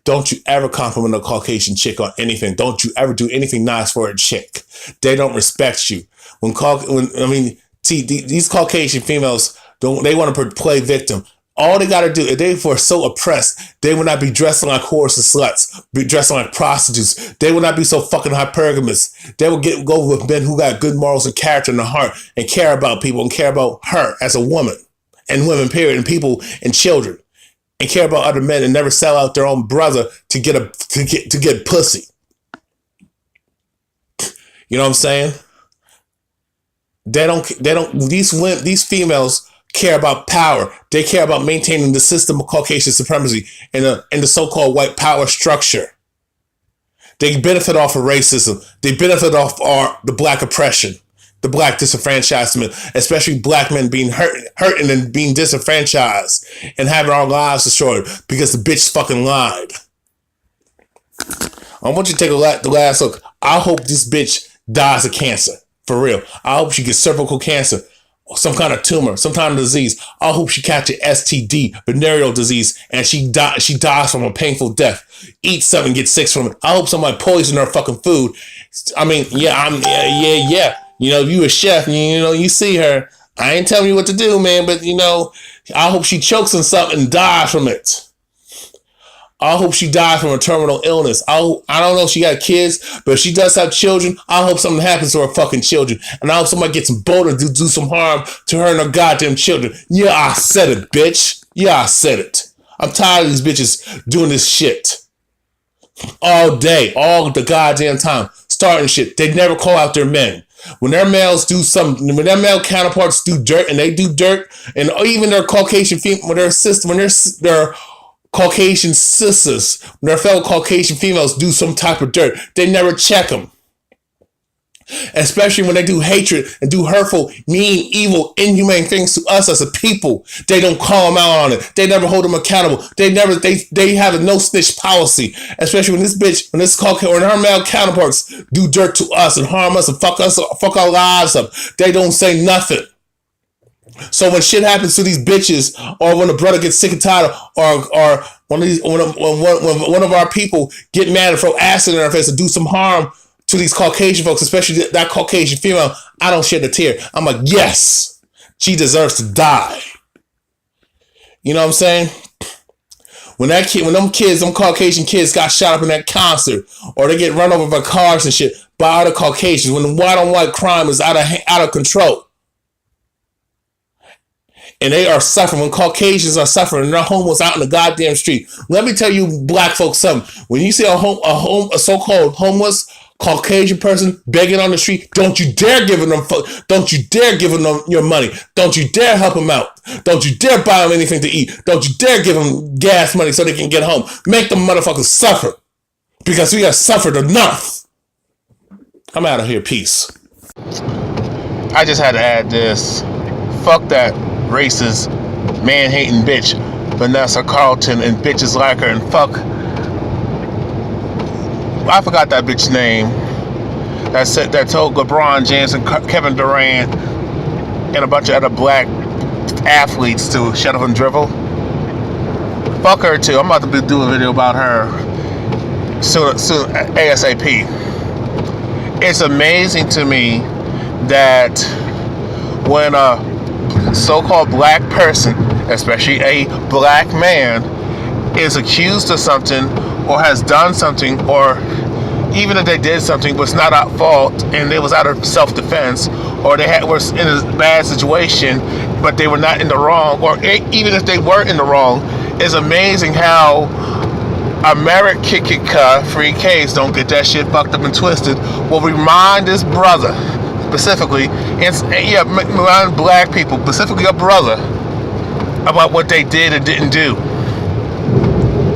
Don't you ever compliment a Caucasian chick on anything. Don't you ever do anything nice for a chick. They don't respect you. These Caucasian females they want to play victim. All they got to do, if they were so oppressed, they would not be dressing like whores and sluts, be dressing like prostitutes. They would not be so fucking hypergamous. They would go with men who got good morals and character in their heart and care about people and care about her as a woman and women, period, and people and children, and care about other men and never sell out their own brother to get pussy. You know what I'm saying? These females care about power. They care about maintaining the system of Caucasian supremacy in the so-called white power structure. They benefit off of racism. They benefit off the black oppression, the black disenfranchisement, especially black men being hurting and being disenfranchised and having our lives destroyed because the bitch fucking lied. I want you to take the last look. I hope this bitch dies of cancer. For real. I hope she gets cervical cancer, some kind of tumor, some kind of disease. I hope she catches STD, venereal disease, and she dies from a painful death. Eat something, get sick from it. I hope somebody poisoned her fucking food. Yeah. If you a chef, you see her. I ain't telling you what to do, man, but I hope she chokes on something and dies from it. I hope she died from a terminal illness. I don't know if she got kids, but if she does have children, I hope something happens to her fucking children. And I hope somebody gets bold and do some harm to her and her goddamn children. Yeah, I said it, bitch. Yeah, I said it. I'm tired of these bitches doing this shit. All day, all the goddamn time. Starting shit. They never call out their men. When their males do something, when their male counterparts do dirt, and they do dirt, and even their Caucasian female, when their Caucasian sisters, when their fellow Caucasian females do some type of dirt, they never check them. Especially when they do hatred and do hurtful, mean, evil, inhumane things to us as a people, they don't call them out on it. They never hold them accountable. They have a no snitch policy. Especially when this Caucasian or her male counterparts do dirt to us and harm us and fuck our lives up. They don't say nothing. So when shit happens to these bitches, or when a brother gets sick and tired, or when one of our people get mad and throw acid in our face and do some harm to these Caucasian folks, especially that Caucasian female, I don't shed a tear. I'm like, yes, she deserves to die. You know what I'm saying? When them Caucasian kids got shot up in that concert, or they get run over by cars and shit by other Caucasians, when the white on white crime is out of control, and they are suffering, when Caucasians are suffering, and they're homeless out in the goddamn street. Let me tell you, black folks, something. When you see a so-called homeless Caucasian person begging on the street, don't you dare give them your money. Don't you dare help them out. Don't you dare buy them anything to eat. Don't you dare give them gas money so they can get home. Make them motherfuckers suffer, because we have suffered enough. I'm out of here. Peace. I just had to add this. Fuck that racist, man-hating bitch, Vanessa, Carlton, and bitches like her, and fuck, I forgot that bitch's name, that told LeBron James and Kevin Durant and a bunch of other black athletes to shut up and dribble. Fuck her too. I'm about to do a video about her soon ASAP. It's amazing to me that when a so-called black person, especially a black man, is accused of something or has done something, or even if they did something was not at fault and it was out of self-defense, or were in a bad situation but they were not in the wrong, or even if they were in the wrong, it's amazing how America free case, don't get that shit fucked up and twisted, will remind this brother specifically, remind black people, specifically a brother, about what they did and didn't do.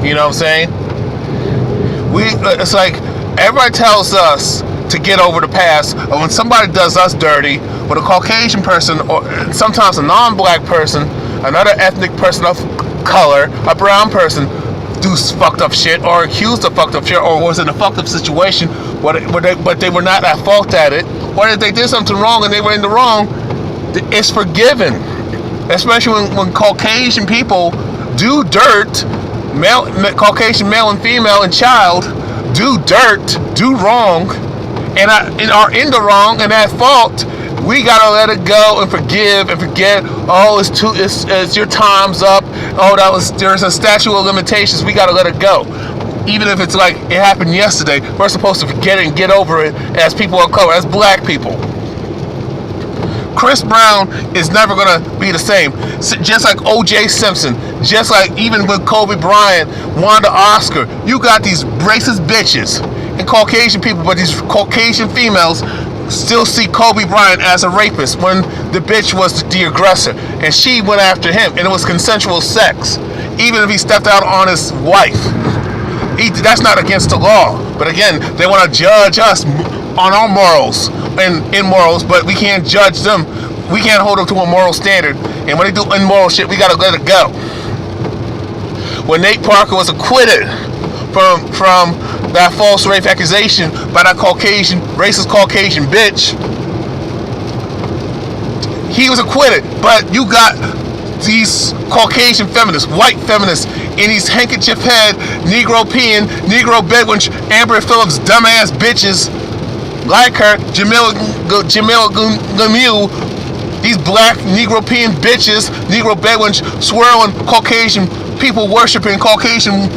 You know what I'm saying? It's like everybody tells us to get over the past, or when somebody does us dirty, when a Caucasian person, or sometimes a non-black person, another ethnic person of color, a brown person, do fucked up shit, or accused of fucked up shit, or was in a fucked up situation, but they were not at fault at it, or if they did something wrong and they were in the wrong, it's forgiven. Especially when Caucasian people do dirt, Caucasian male and female and child do dirt, do wrong, and are in the wrong and at fault, we gotta let it go and forgive and forget. Oh, it's your time's up. Oh, there's a statute of limitations. We gotta let it go. Even if it's like it happened yesterday, we're supposed to forget it and get over it as people of color, as black people. Chris Brown is never gonna be the same. Just like O.J. Simpson, just like even when Kobe Bryant won the Oscar, you got these racist bitches and Caucasian people, but these Caucasian females still see Kobe Bryant as a rapist when the bitch was the aggressor and she went after him, and it was consensual sex. Even if he stepped out on his wife, that's not against the law. But again, they want to judge us on our morals and immorals, but we can't judge them. We can't hold them to a moral standard. And when they do immoral shit, we gotta let it go. When Nate Parker was acquitted from that false rape accusation by that racist Caucasian bitch, he was acquitted. But you got these Caucasian feminists, white feminists, in these handkerchief head, Negro peeing, Negro bedwench, Amber Phillips dumbass bitches like her, Jamil Gamil, these black Negro peeing bitches, Negro bedwench, swirling Caucasian people, worshiping Caucasian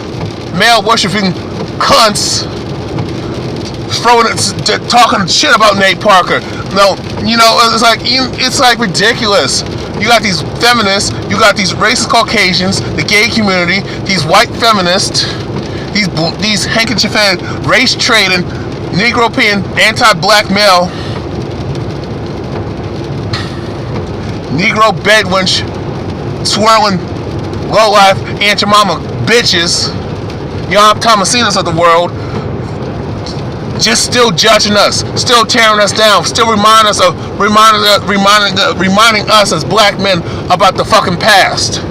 male worshiping cunts talking shit about Nate Parker. No, it's like ridiculous. You got these feminists, you got these racist Caucasians, the gay community, these white feminists, these handkerchief-headed, race-trading, Negro-peeing, anti-black male, Negro bedwench, swirling, low-life, Aunt your mama bitches, young Thomasinas of the world, just still judging us, still tearing us down, still reminding us as black men about the fucking past.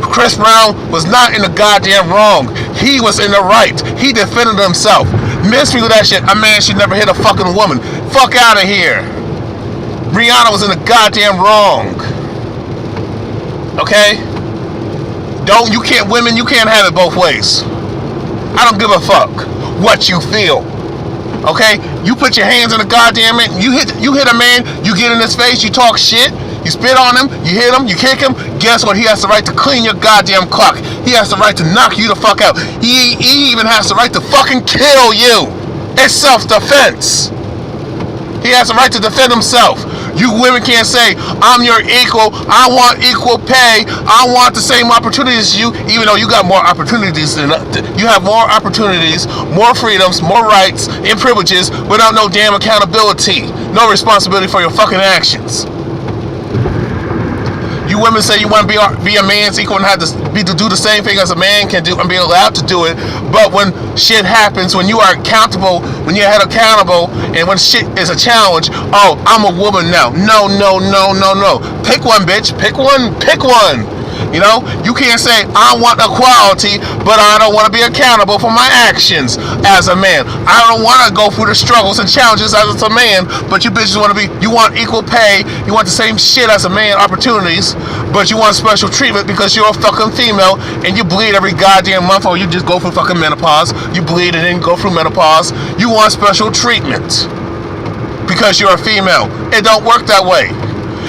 Chris Brown was not in the goddamn wrong. He was in the right. He defended himself. Miss me with that shit. A man should never hit a fucking woman. Fuck out of here. Rihanna was in the goddamn wrong. Okay? Women, you can't have it both ways. I don't give a fuck what you feel. Okay? You put your hands on the goddamn man. You hit a man, you get in his face, you talk shit, you spit on him, you hit him, you kick him. Guess what? He has the right to clean your goddamn clock. He has the right to knock you the fuck out. He even has the right to fucking kill you. It's self-defense. He has the right to defend himself. You women can't say, I'm your equal, I want equal pay, I want the same opportunities as you, even though you got more opportunities than you have more opportunities, more freedoms, more rights, and privileges without no damn accountability, no responsibility for your fucking actions. You women say you want to be a man's equal and have to do the same thing as a man can do and be allowed to do it, but when shit happens, when you are accountable, when you're held accountable, and when shit is a challenge, oh, I'm a woman now. No. Pick one, bitch. Pick one. You know, you can't say, I want equality, but I don't want to be accountable for my actions as a man. I don't want to go through the struggles and challenges as a man, but you bitches you want equal pay, you want the same shit as a man, opportunities, but you want special treatment because you're a fucking female and you bleed every goddamn month, or you just go through fucking menopause, you bleed and then go through menopause. You want special treatment because you're a female. It don't work that way.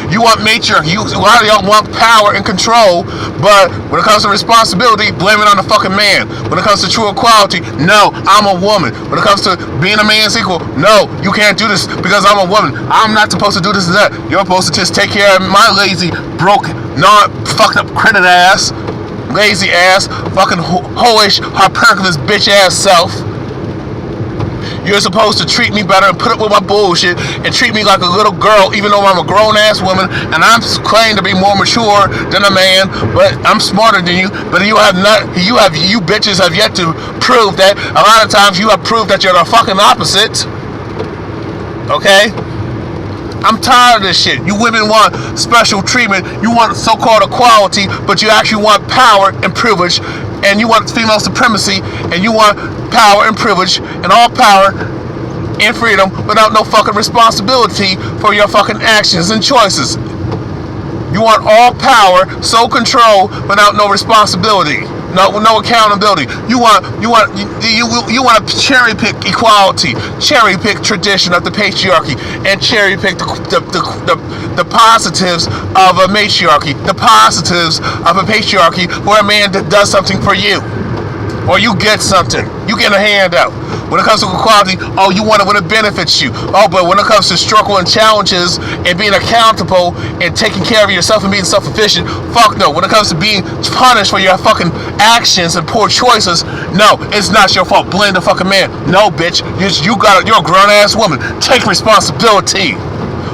You want matriarchy. A lot of y'all want power and control, but when it comes to responsibility, blame it on the fucking man. When it comes to true equality, no, I'm a woman. When it comes to being a man's equal, no, you can't do this because I'm a woman. I'm not supposed to do this and that. You're supposed to just take care of my lazy, broke, fucked up credit ass, lazy ass, fucking hoish, hyperculous bitch ass self. You're supposed to treat me better and put up with my bullshit and treat me like a little girl, even though I'm a grown-ass woman and I'm claimed to be more mature than a man, but I'm smarter than you. But you bitches have yet to prove that. A lot of times you have proved that you're the fucking opposite. Okay? I'm tired of this shit. You women want special treatment. You want so-called equality, but you actually want power and privilege, and you want female supremacy, and you want power and privilege and all power and freedom without no fucking responsibility for your fucking actions and choices. You want all power, sole control, without no responsibility, no accountability. You want to cherry pick equality, cherry pick tradition of the patriarchy, and cherry pick the positives of a matriarchy, the positives of a patriarchy, where a man does something for you, or you get something, you get a handout. When it comes to equality, oh, you want it when it benefits you. Oh, but when it comes to struggle and challenges and being accountable and taking care of yourself and being self-efficient, fuck no. When it comes to being punished for your fucking actions and poor choices, no, it's not your fault. Blame the fucking man. No, bitch, you're a grown-ass woman. Take responsibility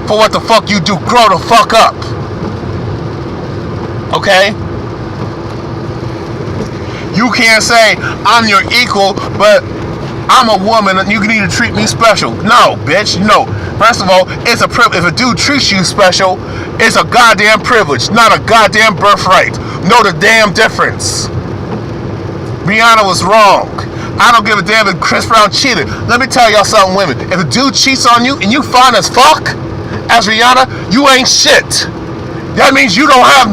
for what the fuck you do. Grow the fuck up. Okay? You can't say, I'm your equal, but I'm a woman and you need to treat me special. No, bitch, no. First of all, it's a privilege. If a dude treats you special, it's a goddamn privilege, not a goddamn birthright. Know the damn difference. Rihanna was wrong. I don't give a damn if Chris Brown cheated. Let me tell y'all something, women. If a dude cheats on you and you fine as fuck, as Rihanna, you ain't shit. That means you have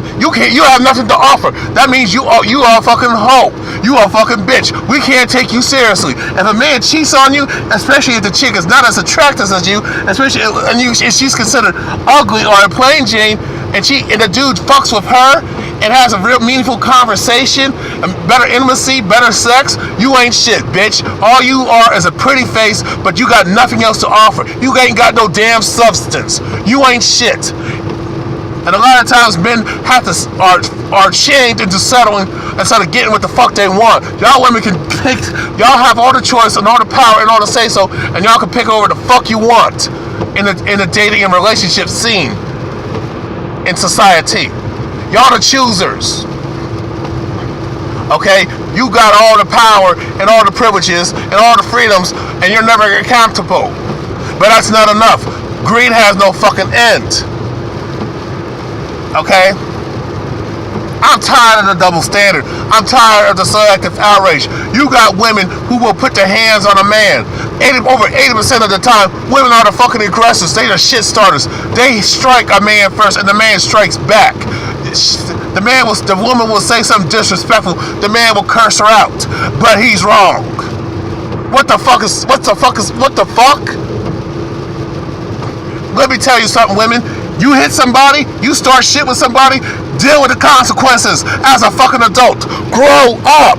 nothing to offer. That means you are a fucking hoe. You are a fucking bitch. We can't take you seriously. If a man cheats on you, especially if the chick is not as attractive as you, especially if she's considered ugly or a plain Jane, and the dude fucks with her and has a real meaningful conversation, and better intimacy, better sex, you ain't shit, bitch. All you are is a pretty face, but you got nothing else to offer. You ain't got no damn substance. You ain't shit. And a lot of times men are chained into settling instead of getting what the fuck they want. Y'all women can pick, y'all have all the choice and all the power and all the say so, and y'all can pick over the fuck you want in the dating and relationship scene in society. Y'all the choosers. Okay? You got all the power and all the privileges and all the freedoms, and you're never accountable. But that's not enough. Greed has no fucking end. Okay? I'm tired of the double standard. I'm tired of the selective outrage. You got women who will put their hands on a man. Over 80% of the time, women are the fucking aggressors. They the shit starters. They strike a man first, and the man strikes back. The woman will say something disrespectful. The man will curse her out, but he's wrong. What the fuck? Let me tell you something, women. You hit somebody, you start shit with somebody, deal with the consequences as a fucking adult. Grow up.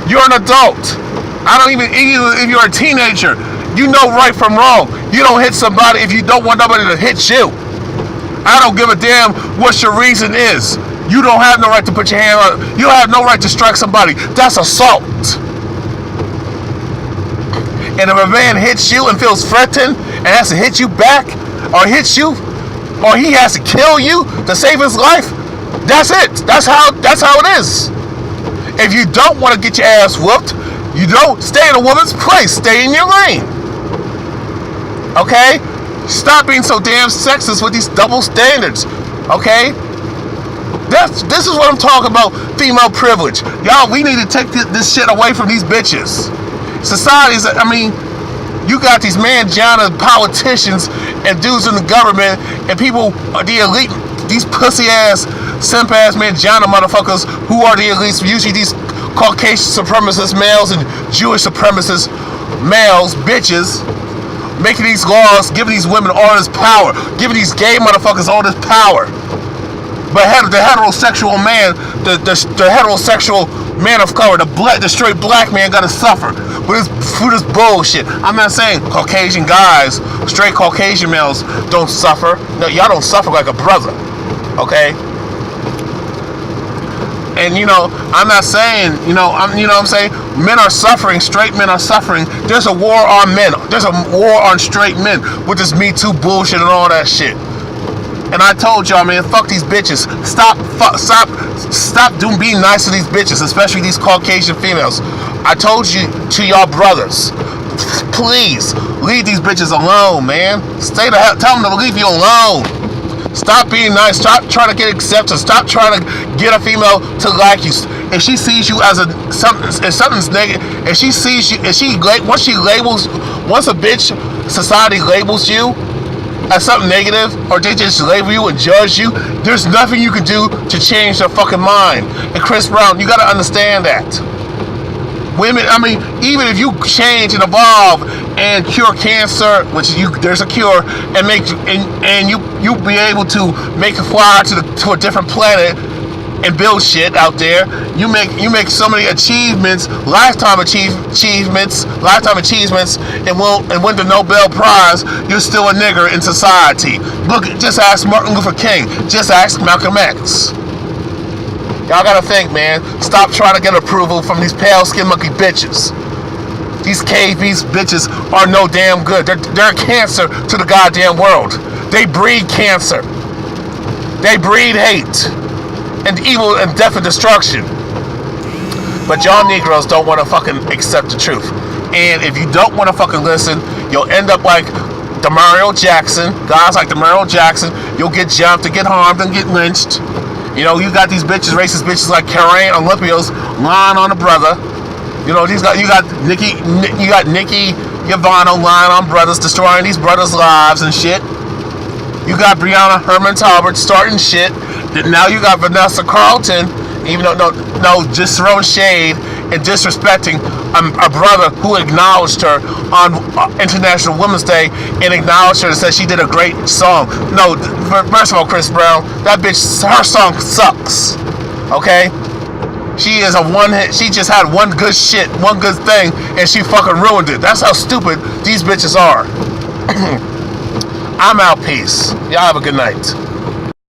You're an adult. Even if you're a teenager, you know right from wrong. You don't hit somebody if you don't want nobody to hit you. I don't give a damn what your reason is. You don't have no right to put your hand on it. You don't have no right to strike somebody. That's assault. And if a man hits you and feels threatened and has to hit you back, or hits you, or he has to kill you to save his life, that's it. That's how it is. If you don't want to get your ass whooped, you don't stay in a woman's place. Stay in your lane. Okay? Stop being so damn sexist with these double standards. Okay? This is what I'm talking about. Female privilege. Y'all, we need to take this shit away from these bitches. Societies, you got these manjana politicians and dudes in the government and people, the elite, these pussy ass, simp ass manjana motherfuckers who are the elites, usually these Caucasian supremacist males and Jewish supremacist males, bitches, making these laws, giving these women all this power, giving these gay motherfuckers all this power. But the heterosexual man, the heterosexual man of color, the straight black man gotta suffer for this bullshit. I'm not saying Caucasian guys, straight Caucasian males don't suffer. No, y'all don't suffer like a brother, okay? And I'm not saying, I'm saying men are suffering, straight men are suffering. There's a war on men. There's a war on straight men with this Me Too bullshit and all that shit. And I told y'all, man, fuck these bitches. Stop being nice to these bitches, especially these Caucasian females. I told you to y'all brothers, please leave these bitches alone, man. Tell them to leave you alone. Stop being nice. Stop trying to get acceptance. Stop trying to get a female to like you. If she sees you as something's negative, if she sees you, once a bitch society labels you as something negative, or they just label you and judge you, there's nothing you can do to change their fucking mind. And Chris Brown, you gotta understand that. Women, even if you change and evolve and cure cancer, there's a cure, and you be able to make a fly to a different planet and build shit out there. You make so many achievements, lifetime achievements, and win the Nobel Prize. You're still a nigger in society. Look, just ask Martin Luther King. Just ask Malcolm X. Y'all gotta think, man. Stop trying to get approval from these pale skin monkey bitches. These KB's bitches are no damn good. They're a cancer to the goddamn world. They breed cancer. They breed hate and evil and death and destruction. But y'all Negroes don't want to fucking accept the truth. And if you don't want to fucking listen, you'll end up like Demario Jackson. Guys like Demario Jackson. You'll get jumped and get harmed and get lynched. You got these bitches, racist bitches like Karen Olympios lying on a brother. You got Nikki Yavano lying on brothers, destroying these brothers' lives and shit. You got Brianna Herman Talbert starting shit. Now you got Vanessa Carlton, even though just throwing shade, and disrespecting a brother who acknowledged her on International Women's Day and acknowledged her and said she did a great song. No, first of all, Chris Brown, that bitch, her song sucks. Okay? She is a one hit. She just had one good thing, and she fucking ruined it. That's how stupid these bitches are. I'm out. Peace. Y'all have a good night.